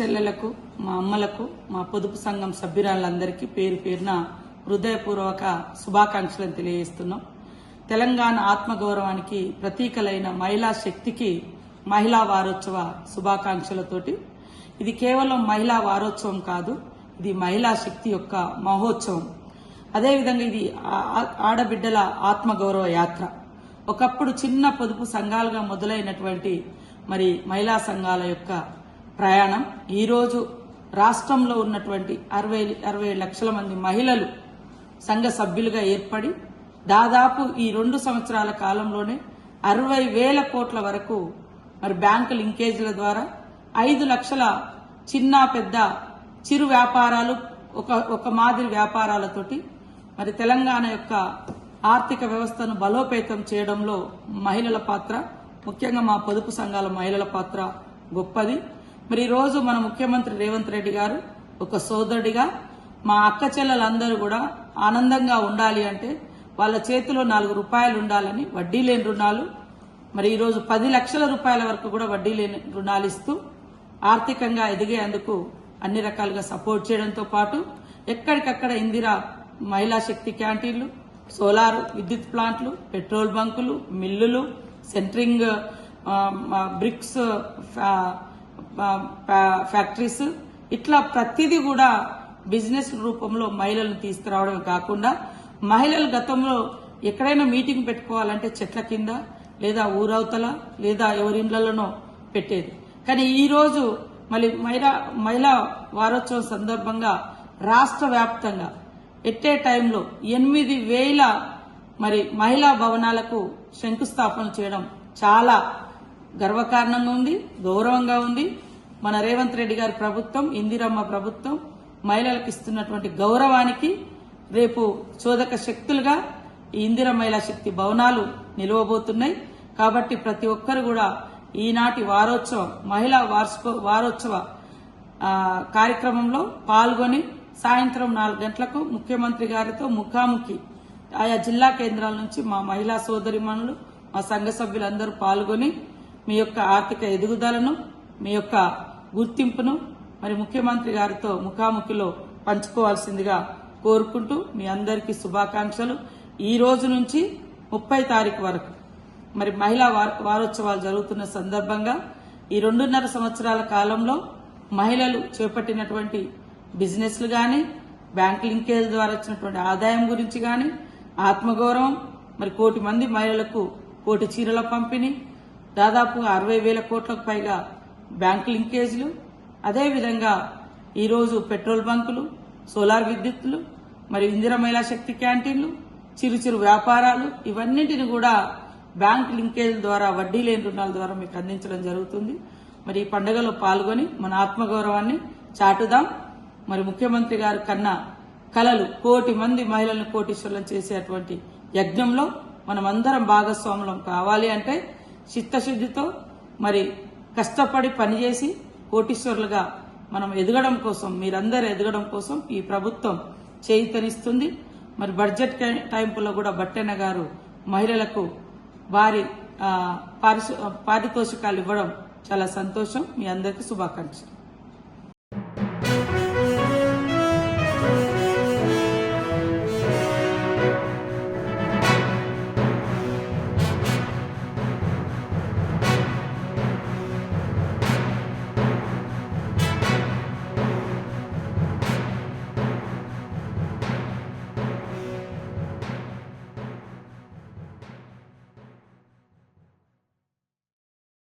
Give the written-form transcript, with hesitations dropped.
చెల్లెలకు, మా అమ్మలకు, మా పొదుపు సంఘం సభ్యురాళ్ళందరికీ పేరు పేరున హృదయపూర్వక శుభాకాంక్షలను తెలియజేస్తున్నాం. తెలంగాణ ఆత్మగౌరవానికి ప్రతీకలైన మహిళా శక్తికి మహిళా వారోత్సవ శుభాకాంక్షలతోటి. ఇది కేవలం మహిళా వారోత్సవం కాదు, ఇది మహిళా శక్తి యొక్క మహోత్సవం. అదేవిధంగా ఇది ఆడబిడ్డల ఆత్మగౌరవ యాత్ర. ఒకప్పుడు చిన్న పొదుపు సంఘాలుగా మొదలైనటువంటి మహిళా సంఘాల యొక్క ప్రయాణం ఈరోజు రాష్ట్రంలో ఉన్నటువంటి 60 లక్షల మంది మహిళలు సంఘ సభ్యులుగా ఏర్పడి దాదాపు ఈ 2 సంవత్సరాల కాలంలోనే 60,000 కోట్ల వరకు బ్యాంకు లింకేజీల ద్వారా 5 లక్షల చిన్న పెద్ద చిరు వ్యాపారాలు ఒక మాదిరి వ్యాపారాలతోటి తెలంగాణ యొక్క ఆర్థిక వ్యవస్థను బలోపేతం చేయడంలో మహిళల పాత్ర, ముఖ్యంగా మా పొదుపు సంఘాల మహిళల పాత్ర గొప్పది. ఈ రోజు మన ముఖ్యమంత్రి రేవంత్ రెడ్డి గారు ఒక సోదరుడిగా మా అక్క చెల్లెలందరూ కూడా ఆనందంగా ఉండాలి అంటే వాళ్ళ చేతిలో 4 రూపాయలు ఉండాలని వడ్డీ లేని రుణాలు ఈరోజు 10 లక్షల రూపాయల వరకు కూడా వడ్డీ లేని రుణాలు ఇస్తూ ఆర్థికంగా ఎదిగేందుకు అన్ని రకాలుగా సపోర్ట్ చేయడంతో పాటు ఎక్కడికక్కడ ఇందిరా మహిళా శక్తి క్యాంటీన్లు, సోలార్ విద్యుత్ ప్లాంట్లు, పెట్రోల్ బంకులు, మిల్లులు, సెంట్రింగ్ బ్రిక్స్ ఫ్యాక్టరీస్, ఇట్లా ప్రతిదీ కూడా బిజినెస్ రూపంలో మహిళలను తీసుకురావడమే కాకుండా మహిళలు గతంలో ఎక్కడైనా మీటింగ్ పెట్టుకోవాలంటే చెట్ల కింద లేదా ఊరవతల లేదా ఎవరిండ్లలోనో పెట్టేది. కానీ ఈ రోజు మహిళా వారోత్సవం సందర్భంగా రాష్ట్ర వ్యాప్తంగా ఎట్టే టైంలో 8,000 మహిళా భవనాలకు శంకుస్థాపన చేయడం చాలా గర్వకారణంగా ఉంది, గౌరవంగా ఉంది. మన రేవంత్ రెడ్డి గారి ప్రభుత్వం, ఇందిరమ్మ ప్రభుత్వం మహిళలకు ఇస్తున్నటువంటి గౌరవానికి రేపు చోదక శక్తులుగా ఈ ఇందిరా మహిళా శక్తి భవనాలు నిలవబోతున్నాయి. కాబట్టి ప్రతి ఒక్కరు కూడా ఈనాటి మహిళా వారోత్సవ కార్యక్రమంలో పాల్గొని సాయంత్రం 4 గంటలకు ముఖ్యమంత్రి గారితో ముఖాముఖి ఆయా జిల్లా కేంద్రాల నుంచి మా మహిళా సోదరిమణులు, మా సంఘ సభ్యులందరూ పాల్గొని మీ యొక్క ఆర్థిక ఎదుగుదలను, మీ యొక్క గుర్తింపును ముఖ్యమంత్రి గారితో ముఖాముఖిలో పంచుకోవాల్సిందిగా కోరుకుంటూ మీ అందరికీ శుభాకాంక్షలు. ఈ రోజు నుంచి 30 తారీఖు వరకు మహిళా వారోత్సవాలు జరుగుతున్న సందర్భంగా ఈ 2.5 సంవత్సరాల కాలంలో మహిళలు చేపట్టినటువంటి బిజినెస్లు గాని, బ్యాంక్ లింకేజ్ ద్వారా వచ్చినటువంటి ఆదాయం గురించి గాని, ఆత్మగౌరవం, 1 కోటి మంది మహిళలకు 1 కోటి చీరల పంపిణీ, దాదాపు 60,000 కోట్లకు పైగా బ్యాంక్ లింకేజీలు, అదేవిధంగా ఈరోజు పెట్రోల్ బంకులు, సోలార్ విద్యుత్తులు, ఇందిరా మహిళా శక్తి క్యాంటీన్లు, చిరు వ్యాపారాలు, ఇవన్నింటిని కూడా బ్యాంక్ లింకేజ్ ద్వారా వడ్డీ లేని రుణాల ద్వారా మీకు అందించడం జరుగుతుంది. ఈ పండుగలో పాల్గొని మన ఆత్మగౌరవాన్ని చాటుదాం. ముఖ్యమంత్రి గారు కన్నా కలలు 1 కోటి మంది మహిళలను కోటీశ్వరులను చేసేటువంటి యజ్ఞంలో మనమందరం భాగస్వాములం కావాలి అంటే చిత్తశుద్ధితో కష్టపడి పనిచేసి కోటీశ్వరులుగా మనం ఎదగడం కోసం, మీరందరూ ఎదగడం కోసం ఈ ప్రభుత్వం చేయూతనిస్తుంది. బడ్జెట్ టైంలో కూడా బట్టెన్న గారు మహిళలకు వారి పారితోషికాలు ఇవ్వడం చాలా సంతోషం. మీ అందరికీ శుభాకాంక్షలు.